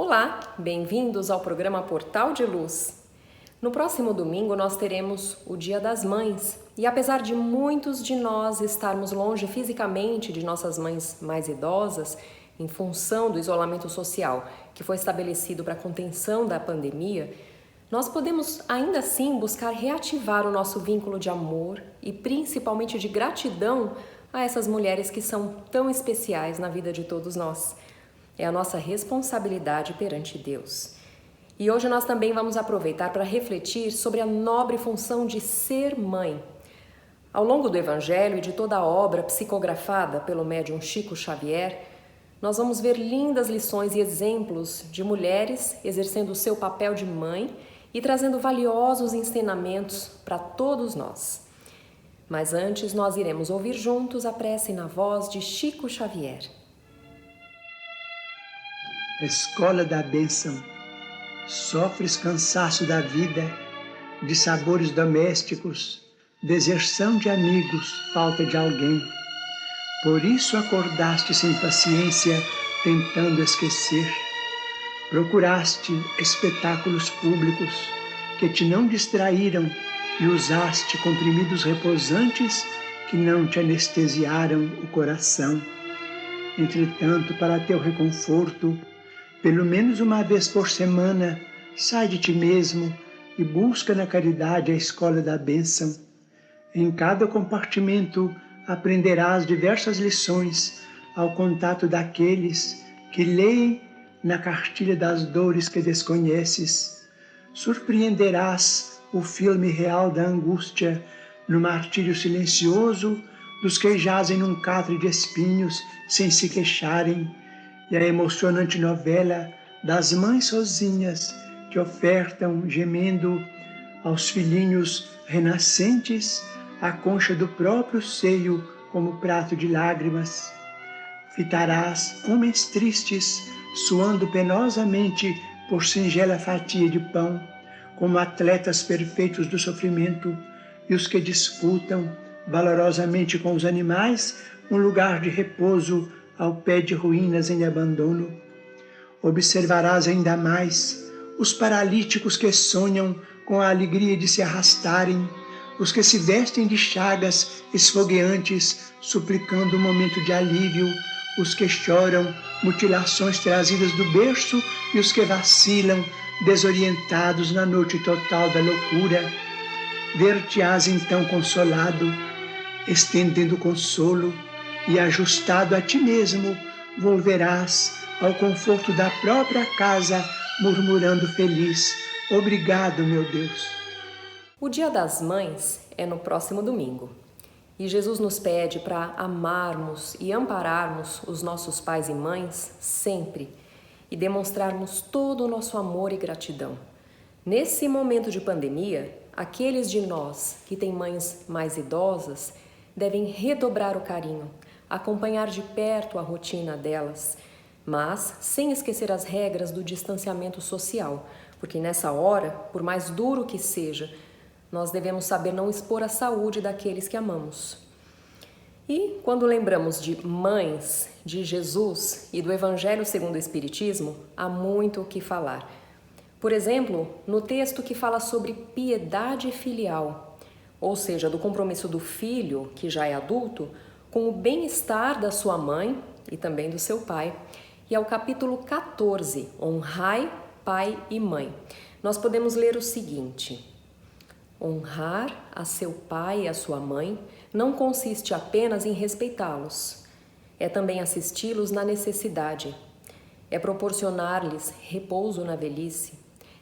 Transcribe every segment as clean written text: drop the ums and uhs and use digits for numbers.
Olá, bem-vindos ao programa Portal de Luz. No próximo domingo nós teremos o Dia das Mães e apesar de muitos de nós estarmos longe fisicamente de nossas mães mais idosas, em função do isolamento social que foi estabelecido para a contenção da pandemia, nós podemos ainda assim buscar reativar o nosso vínculo de amor e principalmente de gratidão a essas mulheres que são tão especiais na vida de todos nós. É a nossa responsabilidade perante Deus. E hoje nós também vamos aproveitar para refletir sobre a nobre função de ser mãe. Ao longo do Evangelho e de toda a obra psicografada pelo médium Chico Xavier, nós vamos ver lindas lições e exemplos de mulheres exercendo o seu papel de mãe e trazendo valiosos ensinamentos para todos nós. Mas antes nós iremos ouvir juntos a prece na voz de Chico Xavier. Escola da bênção, sofres cansaço da vida, de sabores domésticos, deserção de amigos, falta de alguém. Por isso acordaste sem paciência, tentando esquecer. Procuraste espetáculos públicos que te não distraíram e usaste comprimidos repousantes que não te anestesiaram o coração. Entretanto, para teu reconforto, pelo menos uma vez por semana, sai de ti mesmo e busca na caridade a escola da bênção. Em cada compartimento aprenderás diversas lições ao contato daqueles que leem na cartilha das dores que desconheces. Surpreenderás o filme real da angústia no martírio silencioso dos que jazem num catre de espinhos sem se queixarem, e a emocionante novela das mães sozinhas que ofertam, gemendo, aos filhinhos renascentes a concha do próprio seio como prato de lágrimas. Fitarás homens tristes, suando penosamente por singela fatia de pão, como atletas perfeitos do sofrimento, e os que disputam valorosamente com os animais um lugar de repouso ao pé de ruínas em abandono. Observarás ainda mais os paralíticos que sonham com a alegria de se arrastarem, os que se vestem de chagas esfogueantes, suplicando um momento de alívio, os que choram mutilações trazidas do berço e os que vacilam, desorientados na noite total da loucura. Ver-te-ás então consolado, estendendo consolo, e ajustado a ti mesmo, volverás ao conforto da própria casa, murmurando feliz: obrigado, meu Deus. O Dia das Mães é no próximo domingo. E Jesus nos pede para amarmos e ampararmos os nossos pais e mães sempre e demonstrarmos todo o nosso amor e gratidão. Nesse momento de pandemia, aqueles de nós que têm mães mais idosas devem redobrar o carinho, acompanhar de perto a rotina delas, mas sem esquecer as regras do distanciamento social, porque nessa hora, por mais duro que seja, nós devemos saber não expor a saúde daqueles que amamos. E quando lembramos de mães, de Jesus e do Evangelho segundo o Espiritismo, há muito o que falar. Por exemplo, no texto que fala sobre piedade filial, ou seja, do compromisso do filho, que já é adulto, com o bem-estar da sua mãe e também do seu pai. E ao capítulo 14, Honrai pai e mãe, nós podemos ler o seguinte: honrar a seu pai e a sua mãe não consiste apenas em respeitá-los, é também assisti-los na necessidade, é proporcionar-lhes repouso na velhice,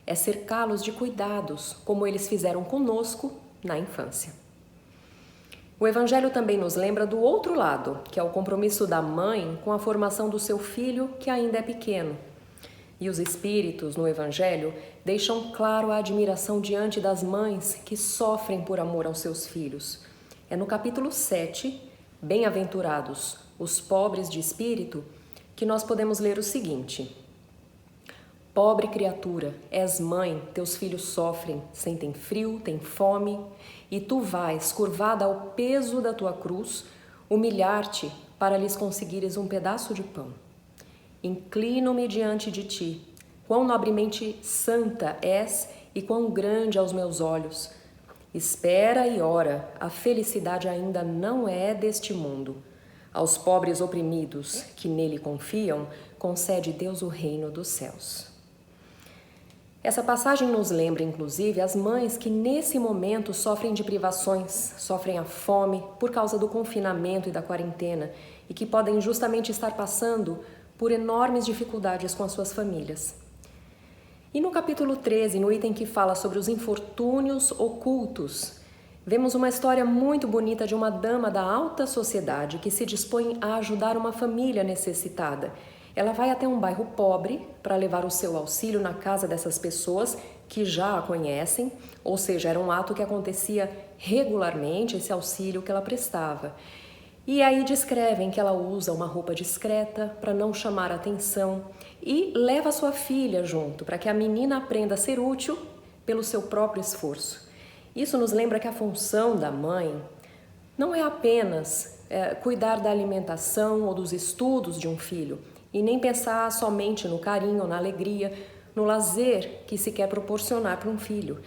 é cercá-los de cuidados, como eles fizeram conosco na infância. O Evangelho também nos lembra do outro lado, que é o compromisso da mãe com a formação do seu filho que ainda é pequeno. E os Espíritos, no Evangelho, deixam claro a admiração diante das mães que sofrem por amor aos seus filhos. É no capítulo 7, Bem-aventurados os pobres de espírito, que nós podemos ler o seguinte: pobre criatura, és mãe, teus filhos sofrem, sentem frio, têm fome, e tu vais, curvada ao peso da tua cruz, humilhar-te para lhes conseguires um pedaço de pão. Inclino-me diante de ti, Quão nobremente santa és e quão grande aos meus olhos. Espera e ora, a felicidade ainda não é deste mundo. Aos pobres oprimidos que nele confiam, concede Deus o reino dos céus. Essa passagem nos lembra, inclusive, as mães que nesse momento sofrem de privações, sofrem a fome por causa do confinamento e da quarentena e que podem justamente estar passando por enormes dificuldades com as suas famílias. E no capítulo 13, no item que fala sobre os infortúnios ocultos, vemos uma história muito bonita de uma dama da alta sociedade que se dispõe a ajudar uma família necessitada. Ela vai até um bairro pobre para levar o seu auxílio na casa dessas pessoas que já a conhecem, ou seja, era um ato que acontecia regularmente, esse auxílio que ela prestava. E aí descrevem que ela usa uma roupa discreta para não chamar atenção e leva sua filha junto para que a menina aprenda a ser útil pelo seu próprio esforço. Isso nos lembra que a função da mãe não é apenas cuidar da alimentação ou dos estudos de um filho e nem pensar somente no carinho, na alegria, no lazer que se quer proporcionar para um filho.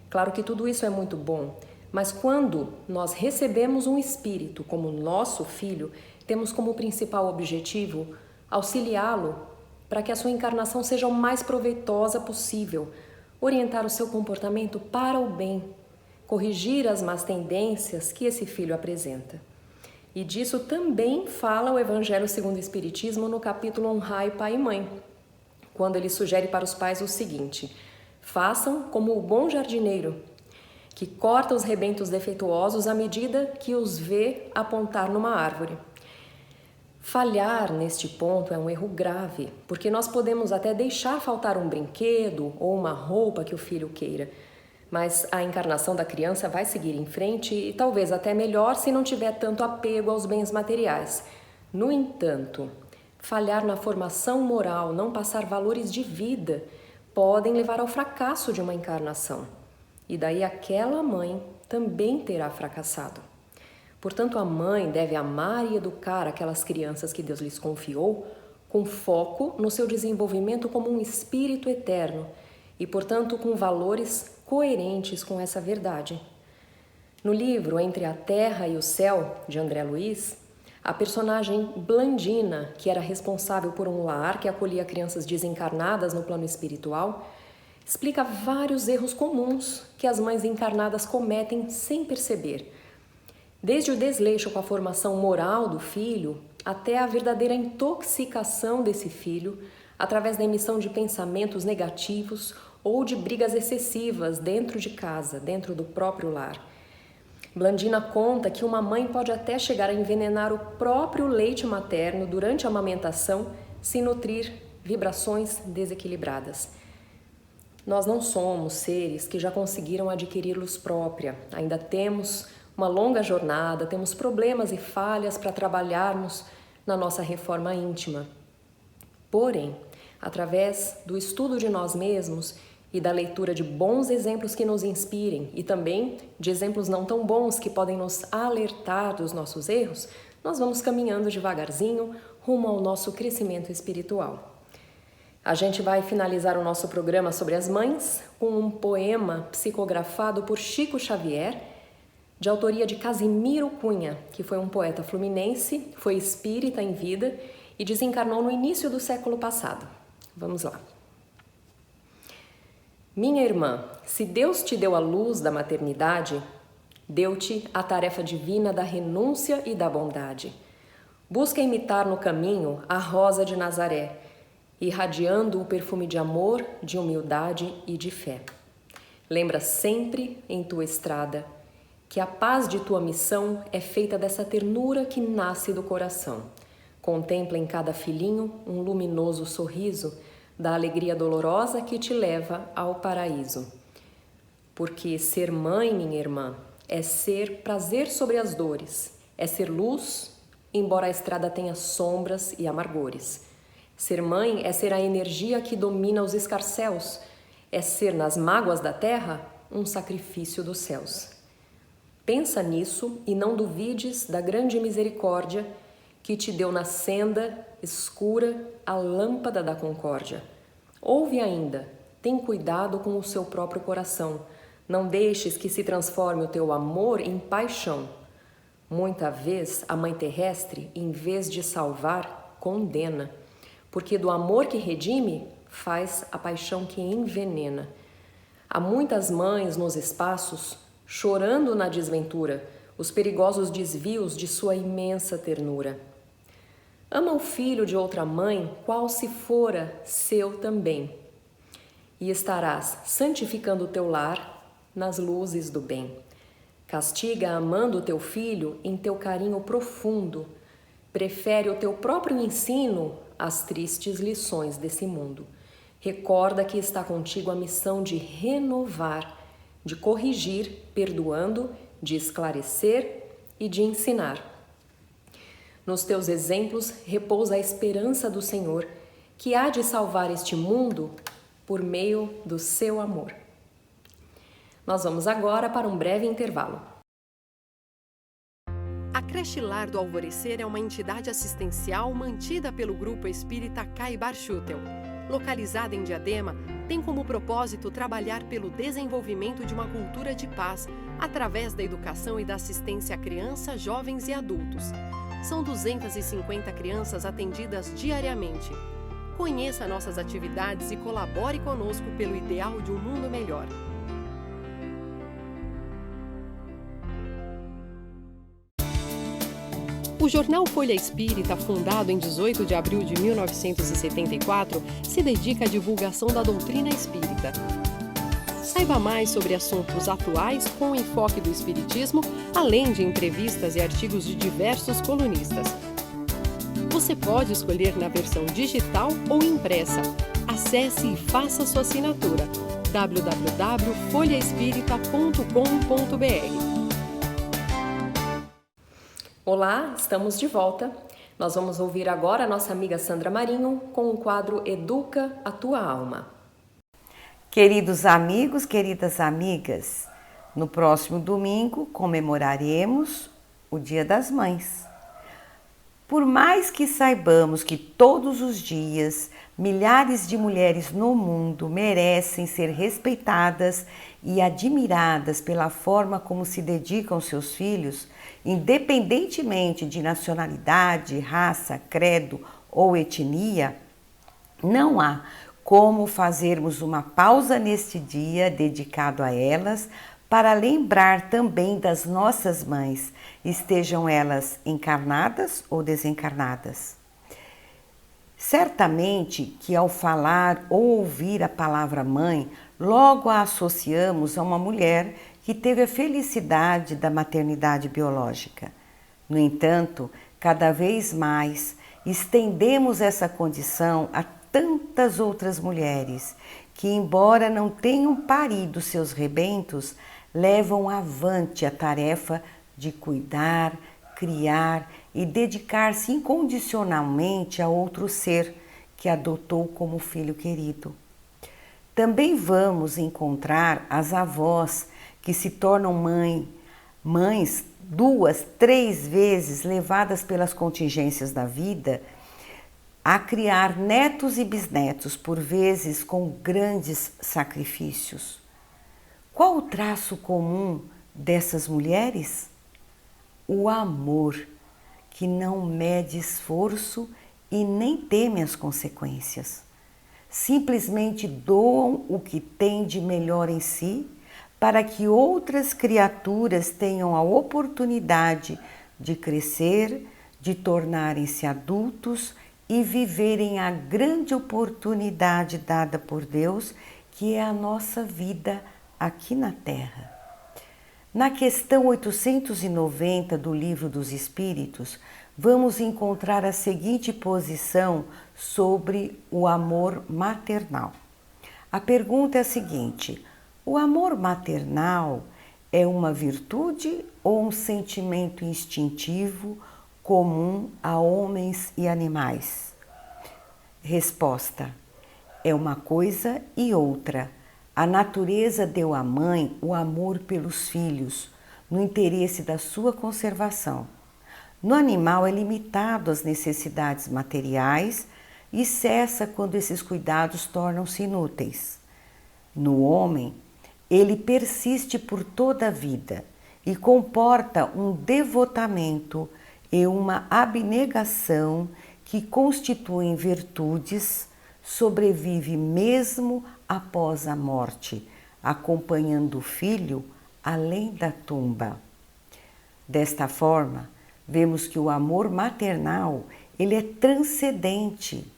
Claro que tudo isso é muito bom, mas quando nós recebemos um espírito como nosso filho, temos como principal objetivo auxiliá-lo para que a sua encarnação seja o mais proveitosa possível, orientar o seu comportamento para o bem, corrigir as más tendências que esse filho apresenta. E disso também fala o Evangelho segundo o Espiritismo no capítulo Honrai Pai e Mãe, quando ele sugere para os pais o seguinte: façam como o bom jardineiro, que corta os rebentos defeituosos à medida que os vê apontar numa árvore. Falhar neste ponto é um erro grave, porque nós podemos até deixar faltar um brinquedo ou uma roupa que o filho queira, mas a encarnação da criança vai seguir em frente e talvez até melhor se não tiver tanto apego aos bens materiais. No entanto, falhar na formação moral, não passar valores de vida, podem levar ao fracasso de uma encarnação. E daí aquela mãe também terá fracassado. Portanto, a mãe deve amar e educar aquelas crianças que Deus lhes confiou, com foco no seu desenvolvimento como um espírito eterno e, portanto, com valores coerentes com essa verdade. No livro Entre a Terra e o Céu, de André Luiz, a personagem Blandina, que era responsável por um lar que acolhia crianças desencarnadas no plano espiritual, explica vários erros comuns que as mães encarnadas cometem sem perceber. Desde o desleixo com a formação moral do filho, até a verdadeira intoxicação desse filho, através da emissão de pensamentos negativos ou de brigas excessivas dentro de casa, dentro do próprio lar. Blandina conta que uma mãe pode até chegar a envenenar o próprio leite materno durante a amamentação se nutrir vibrações desequilibradas. Nós não somos seres que já conseguiram adquirir luz própria, ainda temos uma longa jornada, temos problemas e falhas para trabalharmos na nossa reforma íntima. Porém, através do estudo de nós mesmos e da leitura de bons exemplos que nos inspirem e também de exemplos não tão bons que podem nos alertar dos nossos erros, nós vamos caminhando devagarzinho rumo ao nosso crescimento espiritual. A gente vai finalizar o nosso programa sobre as mães com um poema psicografado por Chico Xavier, de autoria de Casimiro Cunha, que foi um poeta fluminense, foi espírita em vida e desencarnou no início do século passado. Vamos lá. Minha irmã, se Deus te deu a luz da maternidade, deu-te a tarefa divina da renúncia e da bondade. Busca imitar no caminho a rosa de Nazaré, irradiando o perfume de amor, de humildade e de fé. Lembra sempre em tua estrada que a paz de tua missão é feita dessa ternura que nasce do coração. Contempla em cada filhinho um luminoso sorriso da alegria dolorosa que te leva ao paraíso. Porque ser mãe, minha irmã, é ser prazer sobre as dores, é ser luz, embora a estrada tenha sombras e amargores. Ser mãe é ser a energia que domina os escarcéus, é ser nas mágoas da terra um sacrifício dos céus. Pensa nisso e não duvides da grande misericórdia que te deu na senda escura a lâmpada da concórdia. Ouve ainda, tem cuidado com o seu próprio coração. Não deixes que se transforme o teu amor em paixão. Muita vez a Mãe Terrestre, em vez de salvar, condena, porque do amor que redime, faz a paixão que envenena. Há muitas mães nos espaços, chorando na desventura, os perigosos desvios de sua imensa ternura. Ama o filho de outra mãe, qual se fora seu também, e estarás santificando o teu lar nas luzes do bem. Castiga amando o teu filho em teu carinho profundo, prefere o teu próprio ensino às tristes lições desse mundo. Recorda que está contigo a missão de renovar, de corrigir, perdoando, de esclarecer e de ensinar. Nos teus exemplos repousa a esperança do Senhor, que há de salvar este mundo por meio do seu amor. Nós vamos agora para um breve intervalo. A Creche Lar do Alvorecer é uma entidade assistencial mantida pelo Grupo Espírita Caibar Schutel. Localizada em Diadema, tem como propósito trabalhar pelo desenvolvimento de uma cultura de paz através da educação e da assistência a crianças, jovens e adultos. São 250 crianças atendidas diariamente. Conheça nossas atividades e colabore conosco pelo ideal de um mundo melhor. O jornal Folha Espírita, fundado em 18 de abril de 1974, se dedica à divulgação da doutrina espírita. Saiba mais sobre assuntos atuais com o enfoque do Espiritismo, além de entrevistas e artigos de diversos colunistas. Você pode escolher na versão digital ou impressa. Acesse e faça sua assinatura www.folhaespirita.com.br. Olá, estamos de volta. Nós vamos ouvir agora a nossa amiga Sandra Marinho com o quadro Educa a Tua Alma. Queridos amigos, queridas amigas, no próximo domingo comemoraremos o Dia das Mães. Por mais que saibamos que todos os dias milhares de mulheres no mundo merecem ser respeitadas e admiradas pela forma como se dedicam aos seus filhos, independentemente de nacionalidade, raça, credo ou etnia, não há como fazermos uma pausa neste dia dedicado a elas para lembrar também das nossas mães, estejam elas encarnadas ou desencarnadas. Certamente que ao falar ou ouvir a palavra mãe, logo a associamos a uma mulher que teve a felicidade da maternidade biológica. No entanto, cada vez mais estendemos essa condição a tantas outras mulheres que, embora não tenham parido seus rebentos, levam avante a tarefa de cuidar, criar e dedicar-se incondicionalmente a outro ser que adotou como filho querido. Também vamos encontrar as avós que se tornam mães 2, 3 vezes levadas pelas contingências da vida a criar netos e bisnetos, por vezes com grandes sacrifícios. Qual o traço comum dessas mulheres? O amor, que não mede esforço e nem teme as consequências. Simplesmente doam o que têm de melhor em si para que outras criaturas tenham a oportunidade de crescer, de tornarem-se adultos e viverem a grande oportunidade dada por Deus, que é a nossa vida aqui na Terra. Na questão 890 do Livro dos Espíritos, vamos encontrar a seguinte posição sobre o amor maternal. A pergunta é a seguinte: o amor maternal é uma virtude ou um sentimento instintivo comum a homens e animais? Resposta: é uma coisa e outra. A natureza deu à mãe o amor pelos filhos, no interesse da sua conservação. No animal é limitado às necessidades materiais e cessa quando esses cuidados tornam-se inúteis. No homem, ele persiste por toda a vida e comporta um devotamento e uma abnegação que constituem virtudes, sobrevive mesmo após a morte, acompanhando o filho além da tumba. Desta forma, vemos que o amor maternal ele é transcendente.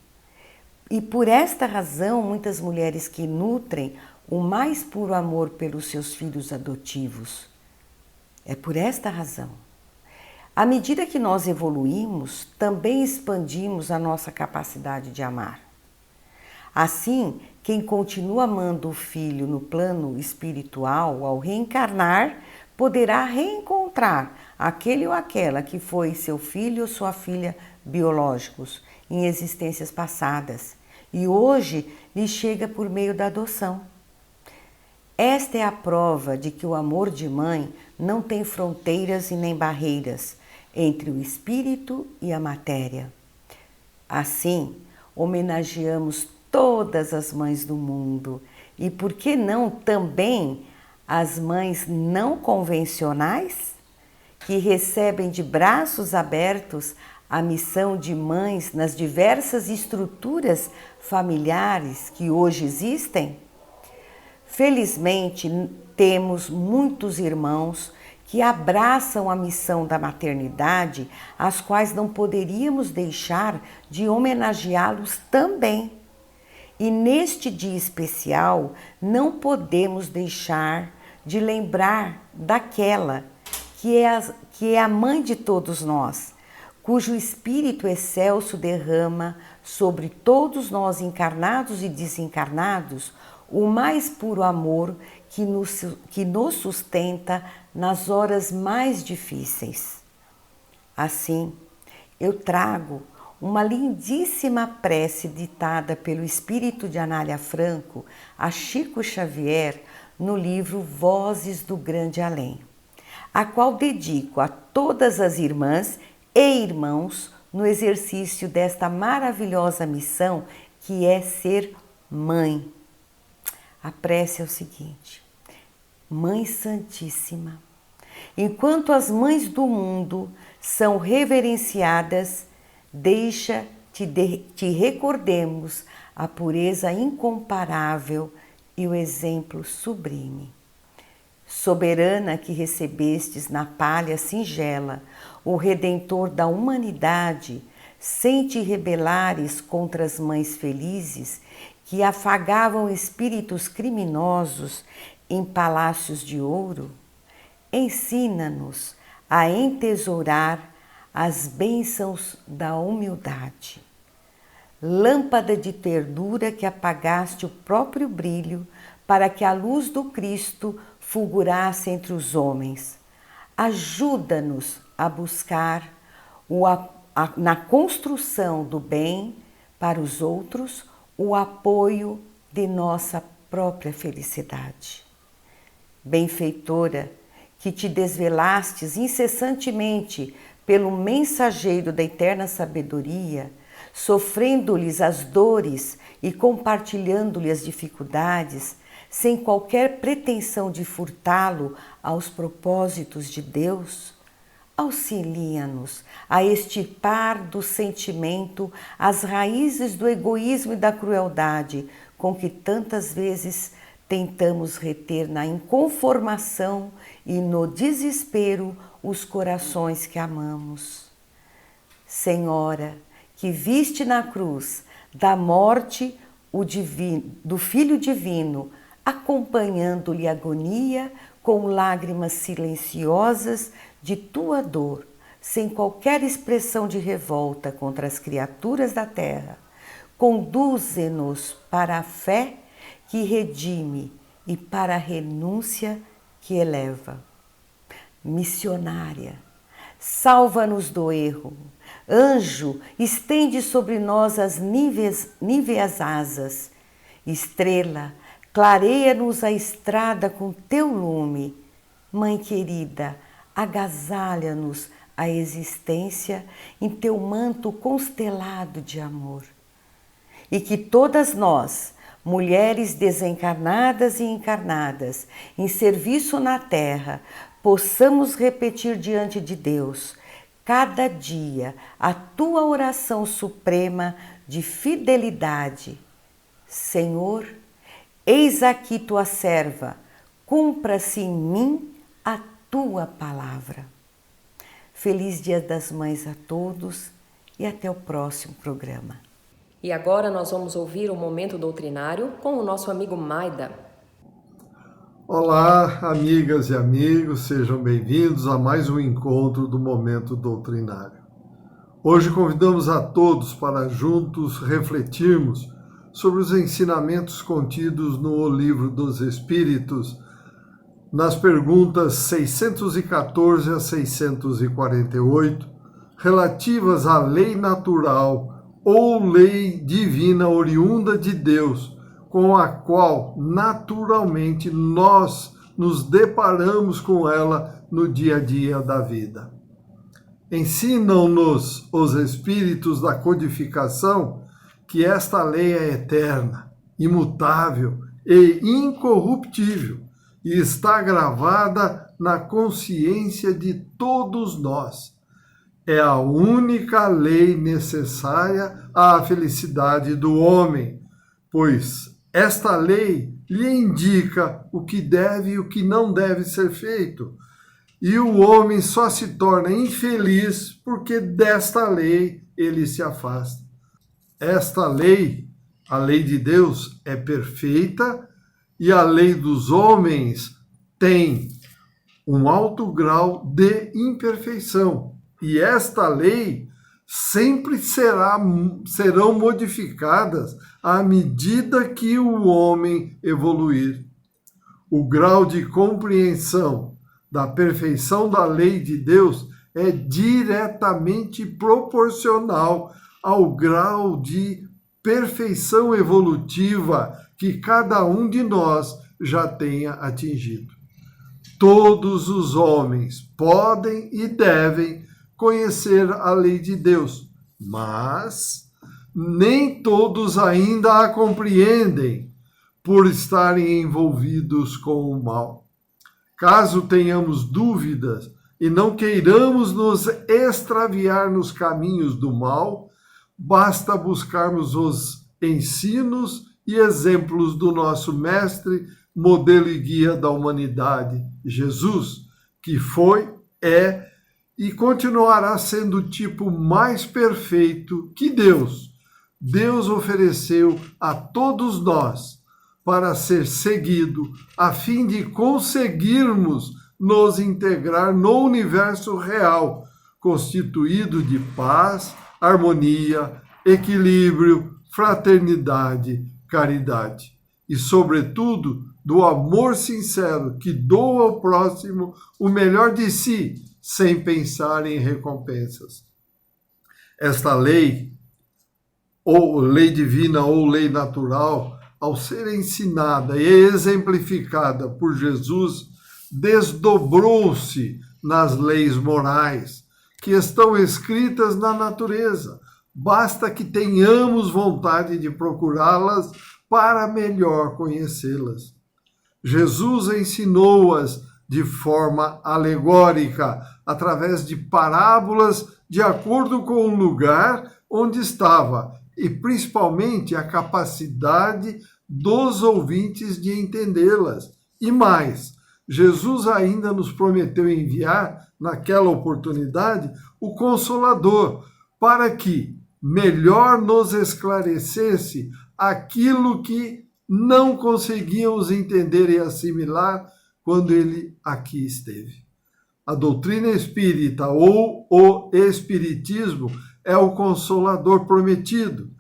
E por esta razão, muitas mulheres que nutrem o mais puro amor pelos seus filhos adotivos. É por esta razão. À medida que nós evoluímos, também expandimos a nossa capacidade de amar. Assim, quem continua amando o filho no plano espiritual, ao reencarnar, poderá reencontrar aquele ou aquela que foi seu filho ou sua filha biológicos em existências passadas e hoje lhe chega por meio da adoção. Esta é a prova de que o amor de mãe não tem fronteiras e nem barreiras entre o espírito e a matéria. Assim, homenageamos todas as mães do mundo e, por que não, também as mães não convencionais, que recebem de braços abertos a missão de mães nas diversas estruturas familiares que hoje existem? Felizmente, temos muitos irmãos que abraçam a missão da maternidade, as quais não poderíamos deixar de homenageá-los também. E neste dia especial, não podemos deixar de lembrar daquela que é a mãe de todos nós, cujo Espírito excelso derrama sobre todos nós encarnados e desencarnados o mais puro amor que nos sustenta nas horas mais difíceis. Assim, eu trago uma lindíssima prece ditada pelo espírito de Anália Franco a Chico Xavier no livro Vozes do Grande Além, a qual dedico a todas as irmãs e irmãos no exercício desta maravilhosa missão que é ser mãe. A prece é o seguinte: Mãe Santíssima, enquanto as mães do mundo são reverenciadas, deixa te recordemos a pureza incomparável e o exemplo sublime. Soberana que recebestes na palha singela o Redentor da humanidade, sem te rebelares contra as mães felizes que afagavam espíritos criminosos em palácios de ouro, ensina-nos a entesourar as bênçãos da humildade. Lâmpada de ternura que apagaste o próprio brilho para que a luz do Cristo fulgurasse entre os homens. Ajuda-nos a buscar na construção do bem para os outros o apoio de nossa própria felicidade. Benfeitora, que te desvelastes incessantemente pelo mensageiro da eterna sabedoria, sofrendo-lhes as dores e compartilhando-lhe as dificuldades, sem qualquer pretensão de furtá-lo aos propósitos de Deus, auxilia-nos a extirpar do sentimento as raízes do egoísmo e da crueldade com que tantas vezes tentamos reter na inconformação e no desespero os corações que amamos. Senhora, que viste na cruz da morte do Filho Divino, acompanhando-lhe a agonia com lágrimas silenciosas de tua dor, sem qualquer expressão de revolta contra as criaturas da terra, conduze-nos para a fé que redime e para a renúncia que eleva. Missionária, salva-nos do erro. Anjo, estende sobre nós as níveas asas. Estrela, clareia-nos a estrada com teu lume. Mãe querida, agasalha-nos a existência em teu manto constelado de amor. e que todas nós, mulheres desencarnadas e encarnadas, em serviço na Terra, possamos repetir diante de Deus, cada dia, a tua oração suprema de fidelidade. Senhor, eis aqui tua serva, cumpra-se em mim a tua palavra. Feliz Dia das Mães a todos e até o próximo programa. E agora nós vamos ouvir o Momento Doutrinário com o nosso amigo Maida. Olá, amigas e amigos, sejam bem-vindos a mais um encontro do Momento Doutrinário. Hoje convidamos a todos para juntos refletirmos sobre os ensinamentos contidos no Livro dos Espíritos, nas perguntas 614 a 648, relativas à lei natural ou lei divina oriunda de Deus, com a qual naturalmente nós nos deparamos com ela no dia a dia da vida. Ensinam-nos os espíritos da codificação que esta lei é eterna, imutável e incorruptível e está gravada na consciência de todos nós. É a única lei necessária à felicidade do homem, pois esta lei lhe indica o que deve e o que não deve ser feito, e o homem só se torna infeliz porque desta lei ele se afasta. Esta lei, a lei de Deus, é perfeita e a lei dos homens tem um alto grau de imperfeição. E esta lei sempre serão modificadas à medida que o homem evoluir. O grau de compreensão da perfeição da lei de Deus é diretamente proporcional ao grau de perfeição evolutiva que cada um de nós já tenha atingido. Todos os homens podem e devem conhecer a lei de Deus, mas nem todos ainda a compreendem por estarem envolvidos com o mal. Caso tenhamos dúvidas e não queiramos nos extraviar nos caminhos do mal, basta buscarmos os ensinos e exemplos do nosso mestre, modelo e guia da humanidade, Jesus, que foi, é e continuará sendo o tipo mais perfeito que Deus ofereceu a todos nós para ser seguido, a fim de conseguirmos nos integrar no universo real, constituído de paz, harmonia, equilíbrio, fraternidade, caridade e, sobretudo, do amor sincero que doa ao próximo o melhor de si, sem pensar em recompensas. Esta lei, ou lei divina ou lei natural, ao ser ensinada e exemplificada por Jesus, desdobrou-se nas leis morais que estão escritas na natureza. Basta que tenhamos vontade de procurá-las para melhor conhecê-las. Jesus ensinou-as de forma alegórica, através de parábolas de acordo com o lugar onde estava e principalmente a capacidade dos ouvintes de entendê-las. E mais, Jesus ainda nos prometeu enviar, naquela oportunidade, o Consolador, para que melhor nos esclarecesse aquilo que não conseguíamos entender e assimilar quando ele aqui esteve. A doutrina espírita ou o espiritismo é o Consolador prometido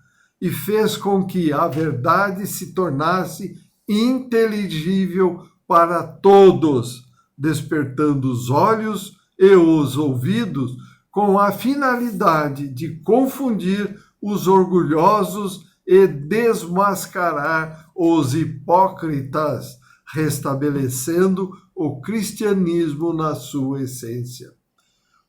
e fez com que a verdade se tornasse inteligível para todos, despertando os olhos e os ouvidos com a finalidade de confundir os orgulhosos e desmascarar os hipócritas, restabelecendo o cristianismo na sua essência.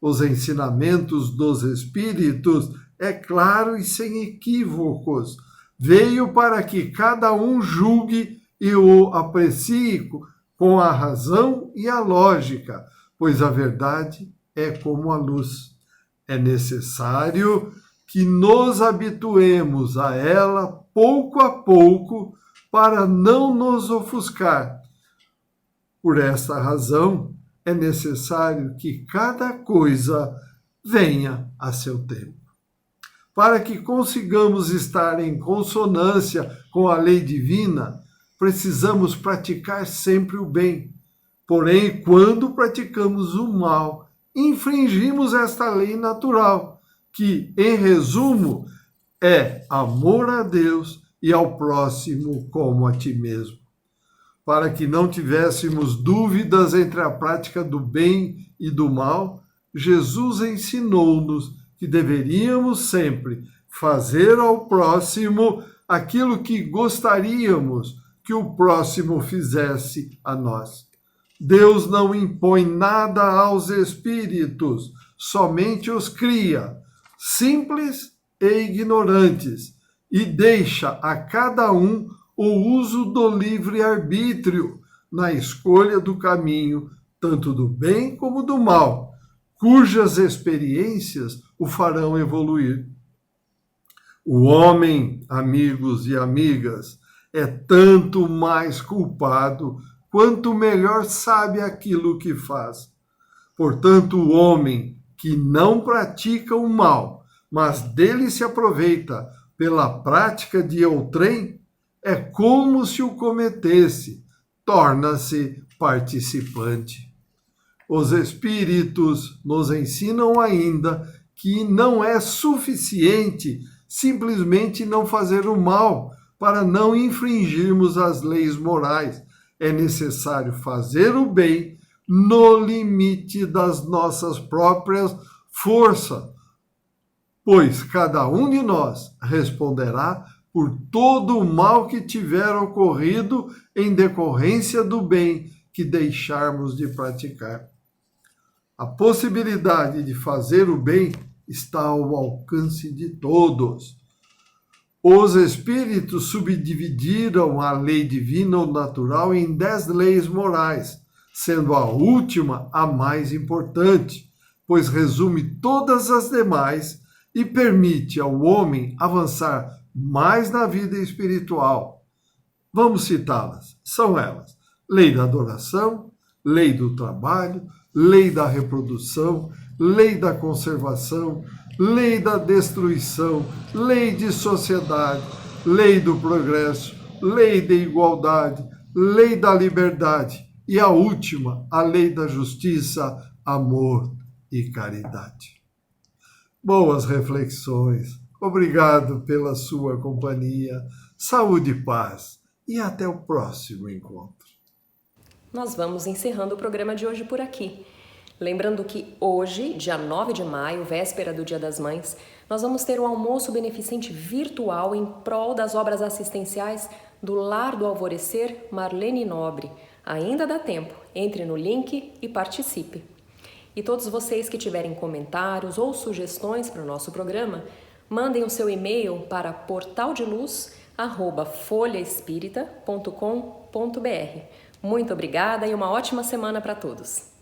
Os ensinamentos dos Espíritos, é claro e sem equívocos, Veio para que cada um julgue e o aprecie com a razão e a lógica, pois a verdade é como a luz. É necessário que nos habituemos a ela pouco a pouco para não nos ofuscar. Por esta razão, é necessário que cada coisa venha a seu tempo. Para que consigamos estar em consonância com a lei divina, precisamos praticar sempre o bem. Porém, quando praticamos o mal, infringimos esta lei natural, que, em resumo, é amor a Deus e ao próximo como a ti mesmo. Para que não tivéssemos dúvidas entre a prática do bem e do mal, Jesus ensinou-nos que deveríamos sempre fazer ao próximo aquilo que gostaríamos que o próximo fizesse a nós. Deus não impõe nada aos espíritos, somente os cria, simples e ignorantes, e deixa a cada um o uso do livre-arbítrio na escolha do caminho, tanto do bem como do mal, cujas experiências o farão evoluir. O homem, amigos e amigas, é tanto mais culpado quanto melhor sabe aquilo que faz. Portanto, o homem que não pratica o mal, mas dele se aproveita pela prática de outrem, é como se o cometesse, torna-se participante. Os espíritos nos ensinam ainda que não é suficiente simplesmente não fazer o mal para não infringirmos as leis morais. É necessário fazer o bem no limite das nossas próprias forças, pois cada um de nós responderá por todo o mal que tiver ocorrido em decorrência do bem que deixarmos de praticar. A possibilidade de fazer o bem está ao alcance de todos. Os espíritos subdividiram a lei divina ou natural em 10 leis morais, sendo a última a mais importante, pois resume todas as demais e permite ao homem avançar mais na vida espiritual. Vamos citá-las. São elas: lei da adoração, lei do trabalho, lei da reprodução, lei da conservação, lei da destruição, lei de sociedade, lei do progresso, lei da igualdade, lei da liberdade e a última, a lei da justiça, amor e caridade. Boas reflexões. Obrigado pela sua companhia. Saúde e paz. E até o próximo encontro. Nós vamos encerrando o programa de hoje por aqui. Lembrando que hoje, dia 9 de maio, véspera do Dia das Mães, nós vamos ter um almoço beneficente virtual em prol das obras assistenciais do Lar do Alvorecer Marlene Nobre. Ainda dá tempo, entre no link e participe. E todos vocês que tiverem comentários ou sugestões para o nosso programa, mandem o seu e-mail para portaldeluz@folhaespirita.com.br. Muito obrigada e uma ótima semana para todos!